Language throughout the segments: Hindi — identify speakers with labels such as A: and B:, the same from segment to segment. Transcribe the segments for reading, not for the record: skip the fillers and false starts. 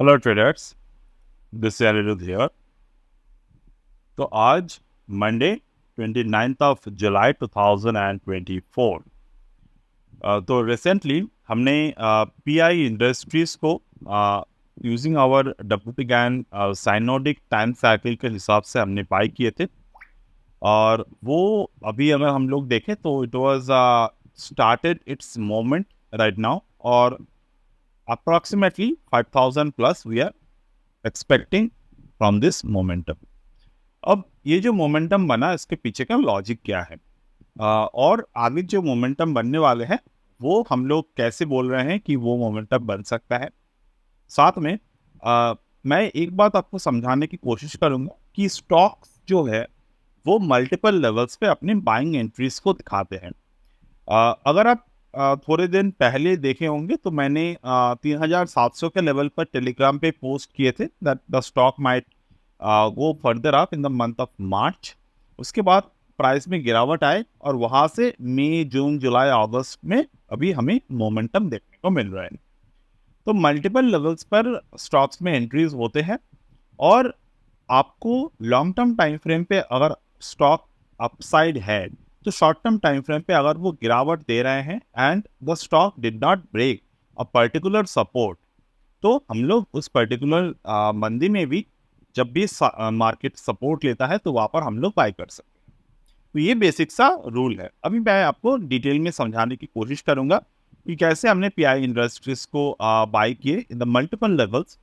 A: Hello traders, this is Aniruddh here। तो आज मंडे 29th ऑफ जुलाई 2024। तो रिसेंटली हमने पीआई इंडस्ट्रीज को using our WD Gann synodic time cycle के हिसाब से हमने बाई किए थे। और वो अभी अगर हम लोग देखें तो it was started it's moment right now, और approximately 5000 plus we are expecting from this momentum. अब ये जो मोमेंटम बना, इसके पीछे का लॉजिक क्या है, और आगे जो मोमेंटम बनने वाले हैं वो हम लोग कैसे बोल रहे हैं कि वो मोमेंटम बन सकता है। साथ में मैं एक बात आपको समझाने की कोशिश करूंगा कि स्टॉक्स जो है वो मल्टीपल लेवल्स पे अपनी बाइंग एंट्रीज को दिखाते हैं। अगर आप थोड़े दिन पहले देखे होंगे तो मैंने 3700 के लेवल पर टेलीग्राम पे पोस्ट किए थे that the stock might go further up in the month of March. उसके बाद प्राइस में गिरावट आए और वहां से मई, जून, जुलाई, अगस्त में अभी हमें मोमेंटम देखने को मिल रहा है। तो मल्टीपल लेवल्स पर स्टॉक्स में एंट्रीज होते हैं, और आपको लॉन्ग टर्म टाइम फ्रेम पे अगर स्टॉक अपसाइड है तो शॉर्ट टर्म टाइम फ्रेम पे अगर वो गिरावट दे रहे हैं and the stock did not break a particular support, तो हम लोग उस पर्टिकुलर मंदी में भी जब भी मार्केट सपोर्ट लेता है तो वहां पर हम लोग बाय कर सकते हैं। तो ये बेसिक सा रूल है। अभी मैं आपको डिटेल में समझाने की कोशिश करूंगा कि कैसे हमने पीआई इंडस्ट्रीज को बाय किए इन द मल्टीपल लेवल्स,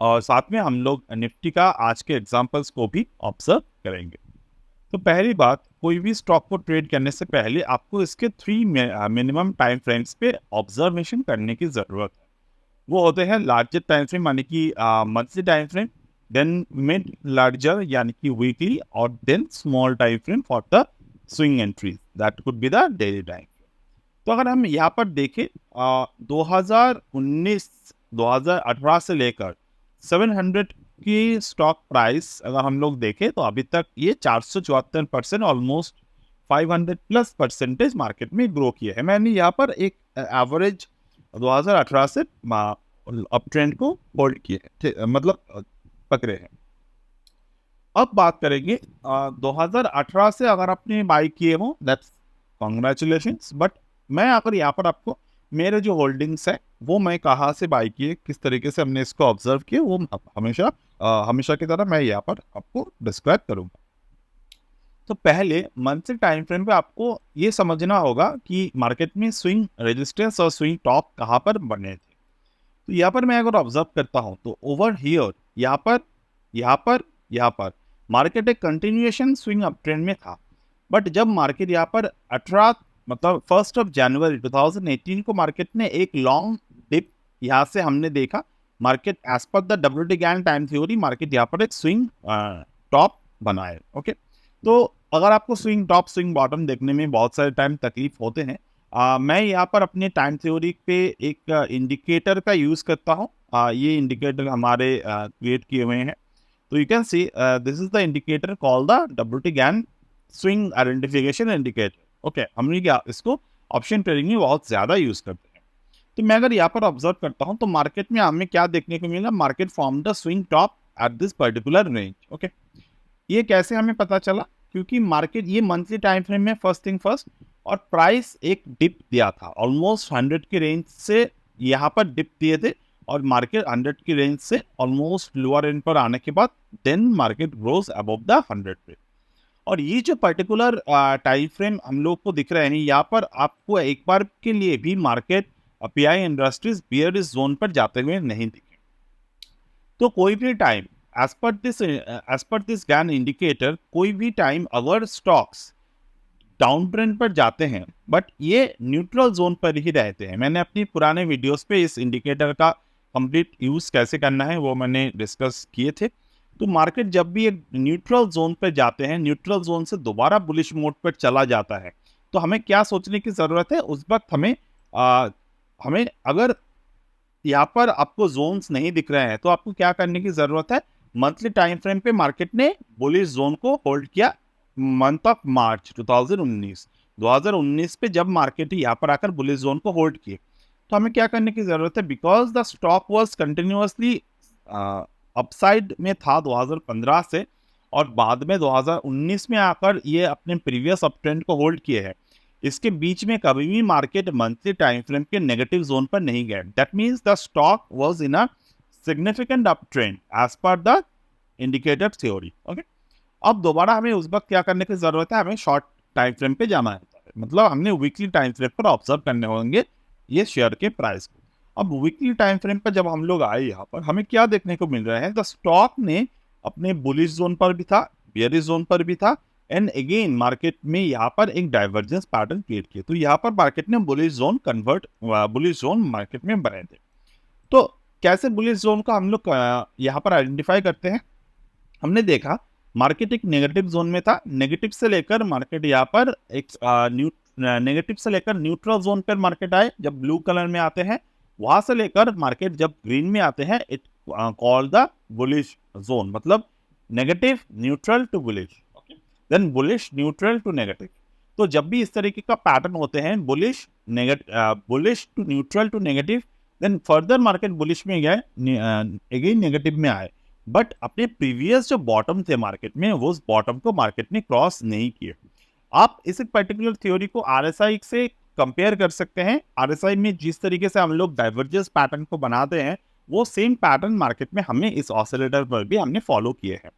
A: और साथ में हम लोग निफ्टी का आज के एग्जांपल्स को भी ऑब्जर्व करेंगे। तो पहली बात, कोई भी स्टॉक को ट्रेड करने से पहले आपको इसके 3 मिनिमम टाइम फ्रेम्स पे ऑब्जर्वेशन करने की ज़रूरत है। वो होते हैं लार्जर टाइम फ्रेम यानी कि monthly time frame, then mid larger यानी कि वीकली, और then small time frame for the swing entries that could be the daily time. तो अगर हम यहाँ पर देखें 2019 2018 से लेकर 700 की स्टॉक प्राइस अगर हम लोग देखें तो अभी तक ये 474% ऑलमोस्ट 500 प्लस परसेंटेज मार्केट में ग्रो किया है। मैंने यहाँ पर एक एवरेज 2018 से अप ट्रेंड को होल्ड किए, मतलब पकड़े हैं। अब बात करेंगे 2018 से अगर आपने बाई किए हो, दैट्स कॉन्ग्रेचुलेशंस। बट मैं अगर यहाँ पर आपको मेरे जो होल्डिंग्स है वो मैं कहाँ से बाई किए, किस तरीके से हमने इसको ऑब्जर्व किए, वो हमेशा की तरह मैं यहाँ पर आपको डिस्क्राइब करूंगा। तो पहले मंथली टाइम फ्रेम पे आपको ये समझना होगा कि मार्केट में स्विंग रेजिस्टेंस और स्विंग टॉप कहाँ पर बने थे। तो यहाँ पर मैं अगर ऑब्जर्व करता हूँ तो ओवर हियर यहाँ पर मार्केट एक कंटिन्यूएशन स्विंग अप ट्रेंड में था। बट जब मार्केट यहाँ पर 18 मतलब 1 जनवरी 2018 को मार्केट ने एक लॉन्ग डिप यहाँ से हमने देखा। Market as per the WT Gann time theory market यहाँ पर एक स्विंग टॉप बनाए। ओके, तो अगर आपको स्विंग टॉप स्विंग बॉटम देखने में बहुत सारे टाइम तकलीफ होते हैं, मैं यहाँ पर अपने टाइम थ्योरी पे एक इंडिकेटर का यूज़ करता हूँ। ये इंडिकेटर हमारे क्रिएट किए हुए हैं। तो you can see this is the indicator called the WT Gann swing identification indicator. Okay, हमने क्या इसको ऑप्शन ट्रेडिंग में बहुत ज़्यादा यूज़ करते हैं। तो मैं अगर यहाँ पर ऑब्जर्व करता हूँ तो मार्केट में हमें क्या देखने को मिला, market form the swing top at this particular range. Okay, ये कैसे हमें पता चला, क्योंकि मार्केट ये मंथली टाइम फ्रेम में फर्स्ट थिंग फर्स्ट, और प्राइस एक डिप दिया था ऑलमोस्ट 100 की रेंज से, यहाँ पर डिप दिए थे और मार्केट 100 की रेंज से ऑलमोस्ट लोअर एंड पर आने के बाद then market grows above the 100 पे। और ये जो पर्टिकुलर टाइम फ्रेम हम लोग को दिख रहे हैं, यहाँ पर आपको एक बार के लिए भी market PI industries bearish zone पर जाते हुए नहीं दिखे। तो कोई भी time as per this Gann indicator, कोई भी टाइम अगर स्टॉक्स डाउन ट्रेंड पर जाते हैं बट ये न्यूट्रल जोन पर ही रहते हैं, मैंने अपनी पुराने वीडियोस पे इस इंडिकेटर का कंप्लीट यूज कैसे करना है वो मैंने डिस्कस किए थे। तो मार्केट जब भी एक न्यूट्रल जोन पर जाते हैं, न्यूट्रल जोन से दोबारा बुलिश मोड पर चला जाता है, तो हमें क्या सोचने की जरूरत है उस वक्त, हमें अगर यहाँ पर आपको जोन्स नहीं दिख रहे हैं तो आपको क्या करने की जरूरत है, मंथली टाइम फ्रेम पे मार्केट ने बुलिश जोन को होल्ड किया मंथ ऑफ मार्च 2019 पे जब मार्केट यहाँ पर आकर बुलिश जोन को होल्ड किए, तो हमें क्या करने की जरूरत है, because the stock was continuously upside में था 2015 से, और बाद में 2019 में आकर ये अपने प्रीवियस अप ट्रेंड को होल्ड किए हैं। इसके बीच में कभी भी मार्केट मंथली टाइम फ्रेम के नेगेटिव जोन पर नहीं गए। That means the stock was in a significant uptrend as per the indicator theory. Okay, अब दोबारा हमें उस वक्त क्या करने की जरूरत है, हमें शॉर्ट टाइम फ्रेम पे जाना है, मतलब हमने वीकली टाइम फ्रेम पर ऑब्जर्व करने होंगे ये शेयर के प्राइस को। अब वीकली टाइम फ्रेम पर जब हम लोग आए, यहाँ पर हमें क्या देखने को मिल रहा है, द स्टॉक ने अपने बुलिश जोन पर भी था, बियरिश जोन पर भी था, एंड अगेन मार्केट में यहाँ पर एक डाइवर्जेंस पैटर्न क्रिएट किया। तो यहाँ पर मार्केट ने बुलिश जोन मार्केट में बनाए थे। तो कैसे बुलिश जोन का हम लोग यहाँ पर आइडेंटिफाई करते हैं, हमने देखा मार्केट एक नेगेटिव जोन में था, नेगेटिव से लेकर मार्केट यहाँ पर एक नेगेटिव से लेकर न्यूट्रल जोन पर मार्केट आए, जब ब्लू कलर में आते हैं, वहां से लेकर मार्केट जब ग्रीन में आते हैं, it called the bullish zone, मतलब negative neutral to bullish, then bullish neutral to negative. तो जब भी इस तरीके का पैटर्न होते हैं, bullish to neutral to negative, then further market bullish में गए, अगेन नेगेटिव में आए, बट अपने प्रीवियस जो बॉटम थे मार्केट में, वो उस बॉटम को मार्केट ने क्रॉस नहीं किए। आप इस पर्टिकुलर थ्योरी को आरएसआई से कंपेयर कर सकते हैं। आरएसआई में जिस तरीके से हम लोग डाइवर्जेंस पैटर्न को बनाते हैं, वो सेम पैटर्न मार्केट में हमने इस ऑसिलेटर पर भी हमने फॉलो किए हैं।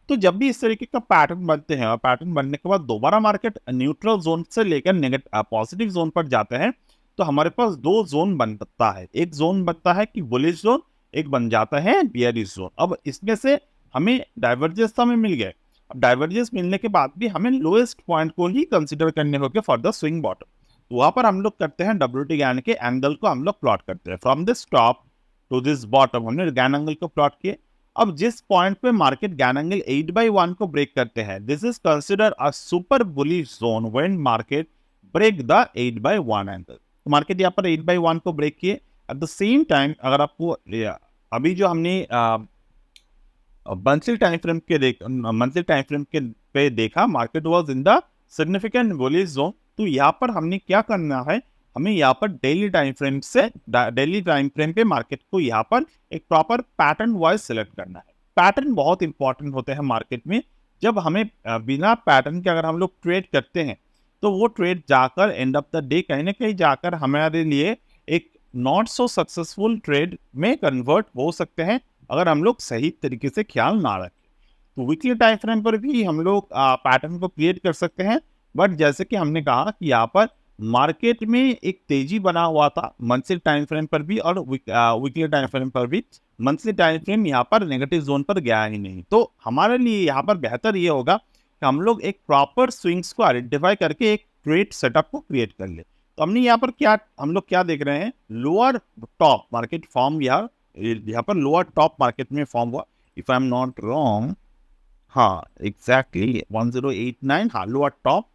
A: तो जब भी इस तरीके का पैटर्न बनते हैं और पैटर्न बनने के बाद दोबारा मार्केट न्यूट्रल जोन से लेकर नेगेटिव पॉजिटिव जोन पर जाते हैं, तो हमारे पास दो जोन बनता है। एक जोन बनता है कि बुलिश जोन, एक बन जाता है बियरिश जोन। अब इसमें से हमें डाइवर्जेंस तो हमें मिल गए, अब डाइवर्जेंस मिलने के बाद भी हमें लोएस्ट पॉइंट को ही कंसीडर करने होंगे फॉर द स्विंग बॉटम। तो वहां पर हम लोग करते हैं WT गैन के एंगल को हम लोग प्लॉट करते हैं, from this top to this bottom हमने गैन एंगल को प्लॉट किए। अब जिस पॉइंट पे मार्केट गैन एंगल 8/1 को ब्रेक करते हैं, this is consider a super bullish zone when market break the 8/1 angle. तो मार्केट यहाँ पर 8/1 को ब्रेक किए। एट द सेम टाइम अगर आपको अभी जो हमने मंथली टाइम फ्रेम के पे देखा, market was in the significant bullish zone. तो यहाँ पर हमने क्या करना है, हमें यहाँ पर डेली टाइम फ्रेम पे मार्केट को यहाँ पर एक प्रॉपर पैटर्न वाइज सिलेक्ट करना है। पैटर्न बहुत इंपॉर्टेंट होते हैं मार्केट में। जब हमें बिना पैटर्न के अगर हम लोग ट्रेड करते हैं, तो वो ट्रेड जाकर एंड ऑफ द डे कहीं ना कहीं जाकर हमारे लिए एक नॉट सो सक्सेसफुल ट्रेड में कन्वर्ट हो सकते हैं, अगर हम लोग सही तरीके से ख्याल ना रखें। तो वीकली टाइम फ्रेम पर भी हम लोग पैटर्न को क्रिएट कर सकते हैं, बट जैसे कि हमने कहा कि यहाँ पर मार्केट में एक तेजी बना हुआ था मंथली टाइम फ्रेम पर भी और वीकली टाइम फ्रेम पर भी। मंथली टाइम फ्रेम यहाँ पर नेगेटिव जोन पर गया ही नहीं। तो हमारे लिए यहाँ पर बेहतर ये होगा कि हम लोग एक प्रॉपर स्विंग्स को आइडेंटिफाई करके एक ट्रेड सेटअप को क्रिएट कर ले। तो हमने यहाँ पर हम लोग क्या देख रहे हैं, लोअर टॉप मार्केट फॉर्म, यहाँ पर लोअर टॉप मार्केट में फॉर्म हुआ, if I am not wrong, हाँ एग्जैक्टली 1089, हाँ लोअर टॉप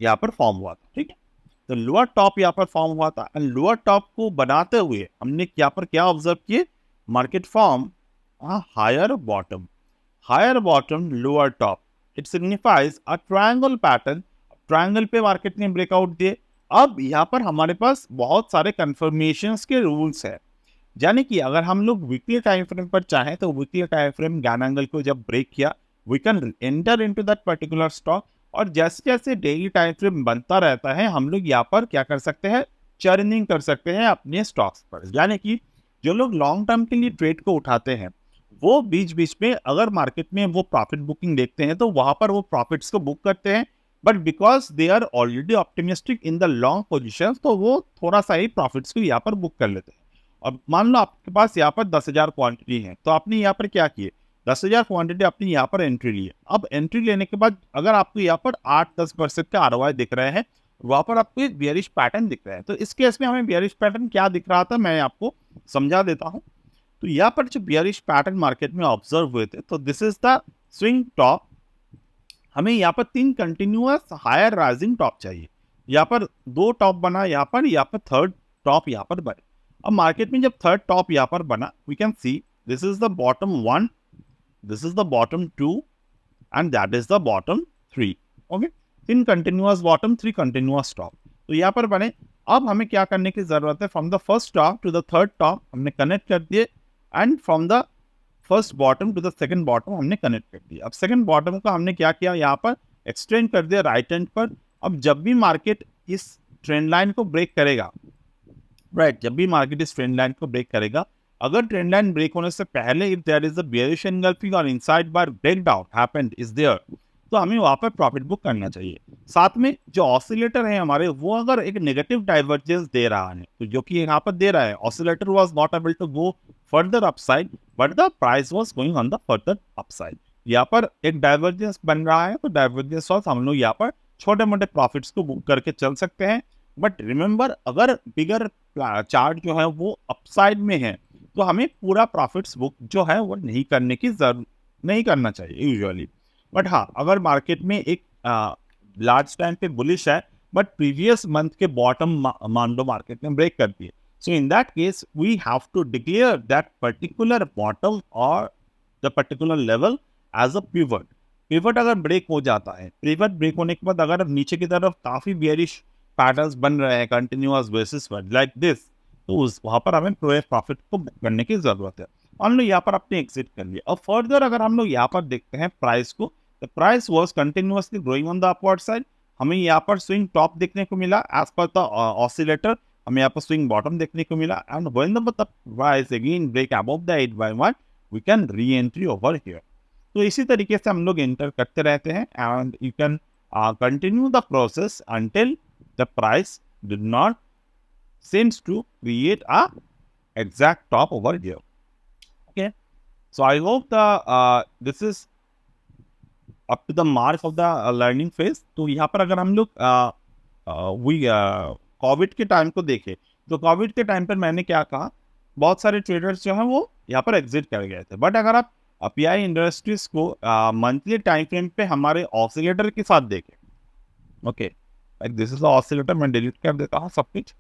A: यहाँ पर फॉर्म हुआ था। ठीक है, तो लोअर टॉप यहाँ पर फॉर्म हुआ था, एंड लोअर टॉप को बनाते हुए हमने यहाँ पर क्या ऑब्जर्व किए, market form higher bottom lower top, it signifies a triangle pattern. Triangle पे मार्केट ने ब्रेकआउट दिए। अब यहाँ पर हमारे पास बहुत सारे कंफर्मेशंस के रूल्स है, यानी कि अगर हम लोग वीकली टाइम फ्रेम पर चाहें तो weekly time frame Gann angle को जब ब्रेक किया, we can enter into that particular stock. और जैसे जैसे डेली टाइम फ्रेम बनता रहता है, हम लोग यहाँ पर क्या कर सकते हैं, चर्निंग कर सकते हैं अपने स्टॉक्स पर। यानी कि जो लोग लॉन्ग टर्म के लिए ट्रेड को उठाते हैं, वो बीच बीच में अगर मार्केट में वो प्रॉफिट बुकिंग देखते हैं, तो वहां पर वो प्रॉफिट्स को बुक करते हैं, but because they are already optimistic in the long position, तो वो थोड़ा सा ही प्रॉफिट्स को यहाँ पर बुक कर लेते हैं। और मान लो आपके पास यहाँ पर 10,000 क्वांटिटी है, तो आपने यहाँ पर क्या किए, 10,000 क्वांटिटी आपने यहाँ पर एंट्री ली। अब एंट्री लेने के बाद अगर आपको यहाँ पर 8-10% का ROI दिख रहे हैं, वहां पर आपको एक बियरिश पैटर्न दिख रहा है। तो इस केस में हमें बियरिश पैटर्न क्या दिख रहा था, मैं आपको समझा देता हूँ। तो यहाँ पर जो बियरिश पैटर्न मार्केट में ऑब्जर्व हुए थे, तो this is the swing top. हमें यहाँ पर 3 कंटिन्यूअस हायर राइजिंग टॉप चाहिए। यहाँ पर 2 टॉप बना, यहाँ पर थर्ड टॉप यहाँ पर बने। अब मार्केट में जब थर्ड टॉप यहाँ पर बना, we can see this is the bottom 1, this is the bottom 2 and that is the bottom 3। Okay, 3 continuous bottom, 3 continuous top, तो यहाँ पर बने। अब हमें क्या करने की जरूरत है, from the first top to the third top हमने कनेक्ट कर दिए, and from the first bottom to the second bottom हमने कनेक्ट कर दिया। अब सेकंड बॉटम का हमने क्या किया, यहाँ पर एक्सटेंड कर दिया राइट हैंड पर। अब जब भी मार्केट इस ट्रेंड लाइन को ब्रेक करेगा, राइट, जब भी मार्केट इस ट्रेंड लाइन को ब्रेक करेगा, अगर ट्रेंड लाइन ब्रेक होने से पहले if there is a bearish engulfing और inside bar breakdown happened is there, तो हमें वहां पर प्रॉफिट बुक करना चाहिए। साथ में जो ऑसिलेटर है हमारे, वो अगर एक नेगेटिव डाइवर्जेंस दे रहा है, तो जो कि यहाँ पर दे रहा है, oscillator was not able to go further upside but the price was going on the further upside, यहाँ पर एक डाइवर्जेंस बन रहा है, तो डाइवर्जेंस वाज हम लोग यहाँ पर छोटे मोटे प्रॉफिट्स को बुक करके चल सकते हैं। बट रिमेंबर, अगर बिगर चार्ट जो है वो अपसाइड में है, तो हमें पूरा प्रॉफिट्स बुक जो है वो नहीं करने की जरूरत नहीं करना चाहिए यूजुअली। बट हाँ, अगर मार्केट में एक लार्ज टाइम पे बुलिश है बट प्रीवियस मंथ के बॉटम मान लो मार्केट ने ब्रेक कर दिए, so in that case we have to declare that particular bottom और the particular level as a pivot. Pivot अगर ब्रेक हो जाता है, पिवट ब्रेक होने के बाद अगर नीचे की तरफ काफी बेयरिश पैटर्न्स बन रहे हैं कंटिन्यूअस बेसिस पर लाइक दिस, तो उस वहां पर हमें पूरे प्रॉफिट को बुक करने की जरूरत है। हम लोग यहाँ पर अपने एग्जिट कर लिया। अब फर्दर अगर हम लोग यहाँ पर देखते हैं प्राइस को, the price was continuously growing on the upward side. हमें यहाँ पर स्विंग टॉप देखने को मिला एज पर द ऑसिलेटर, हमें यहाँ पर स्विंग बॉटम देखने को मिला, and when the price again break above the 8/1 we can re entry over here. तो इसी तरीके से हम लोग एंटर करते रहते हैं, and you can continue the process until the price did not seems to create a exact top over here. Okay, so I hope the this is up to the mark of the learning phase. तो यहाँ पर अगर हम लोग कोविड के टाइम को देखें, तो कोविड के टाइम पर मैंने क्या कहा, बहुत सारे ट्रेडर्स जो हैं वो यहाँ पर एग्जिट कर गए थे। बट अगर आप पीआई इंडस्ट्रीज को मंथली टाइम फ्रेम पे हमारे ऑसिलेटर के साथ देखें, okay, like this is the oscillator, मैं डिलीट कर देता हूँ सब कुछ।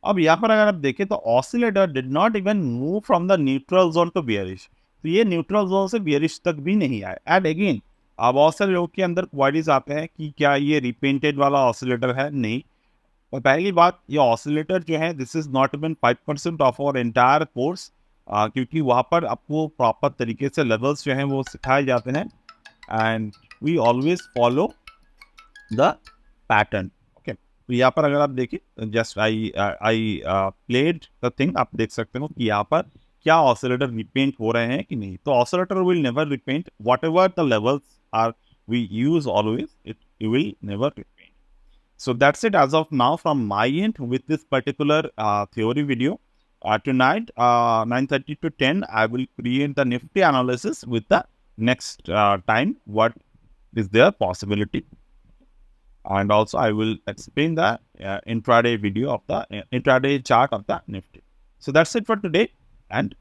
A: अब यहाँ पर अगर आप देखें तो oscillator did not even move from the neutral zone to bearish, तो ये न्यूट्रल जोन से बियरिश तक भी नहीं आए। एंड अगेन अब बहुत सारे लोग के अंदर क्वारीज आते हैं कि क्या ये रिपेंटेड वाला ऑसिलेटर है, नहीं। और पहली बात, ये ऑसिलेटर जो है this is not even 5% of our entire course, क्योंकि वहाँ पर आपको प्रॉपर तरीके से लेवल्स जो हैं वो सिखाए जाते हैं, and we always follow the pattern. तो यहाँ पर अगर आप देखिए, just I played the thing, आप देख सकते हो कि यहाँ पर क्या ऑसिलेटर रिपेंट हो रहे हैं कि नहीं। तो oscillator will never repent, whatever the levels are we use always, it will never repent. So that's it as of now from my end with this particular theory video. Tonight, 9:30 to 10, I will create the Nifty analysis with the next time what is their possibility. And also I will explain the intraday video of the intraday chart of the Nifty. So that's it for today, and